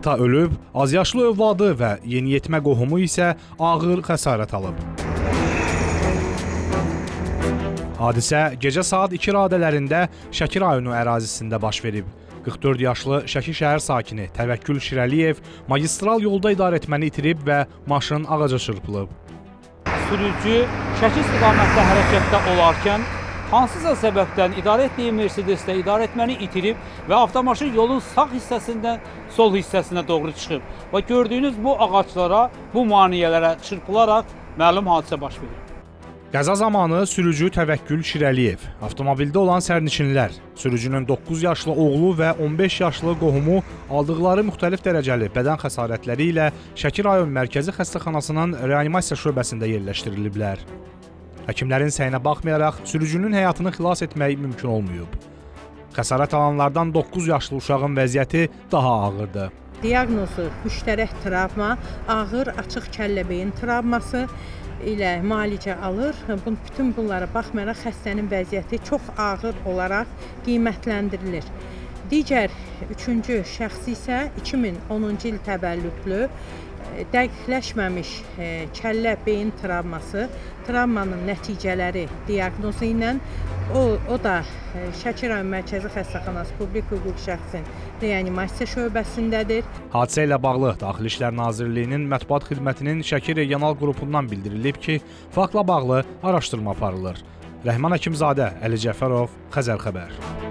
Ata ölüb, azyaşlı övladı və yeniyetmə qohumu isə ağır xəsarət alıb. Hadisə gecə saat 2 radələrində Şəki rayonu ərazisində baş verib. 44 yaşlı Şəki şəhər sakini Təvəkkül Şirəliyev magistral yolda idarəetməni itirib və maşın ağaca çırpılıb. Sürücü Şəki istiqamətdə hərəkətdə olarkən hansısa səbəbdən idarə etdiyi Mercedesdə idarəetməni itirib və avtomaşın yolun sağ hissəsindən sol hissəsinə doğru çıxıb. Və gördüyünüz bu ağaclara, bu maneələrə çırpılaraq məlum hadisə baş verir. Qəza zamanı sürücü Təvəkkül Şirəliyev, avtomobildə olan sərnişinlər, sürücünün 9 yaşlı oğlu və 15 yaşlı qohumu aldıqları müxtəlif dərəcəli bədən xəsarətləri ilə Şəki rayon mərkəzi xəstəxanasının reanimasiya şöbəsində yerləşdiriliblər. Həkimlərin səyinə baxmayaraq sürücünün həyatını xilas etmək mümkün olmayıb. Xəsarət alanlardan 9 yaşlı uşağın vəziyyəti daha ağırdır. Diaqnozu müştərək travma, ağır açıq kəllə-beyin travması ilə müalicə alır. Bütün bunlara baxmayaraq xəstənin vəziyyəti çox ağır olaraq qiymətləndirilir. Digər üçüncü şəxs isə 2010-cu il təvəllüdlü, dəqiqləşməmiş kəllə-beyin travması, travmanın nəticələri diaqnozu ilə o da Şəki rayon Mərkəzi Xəstəxanası publik hüquq şəxsin reanimasiya şöbəsindədir. Hadisə ilə bağlı Daxili İşlər Nazirliyinin mətbuat xidmətinin Şəki regional qrupundan bildirilib ki, faktla bağlı araşdırma aparılır. Rəhman Həkimzadə, Əli Cəfərov, Xəzər xəbər.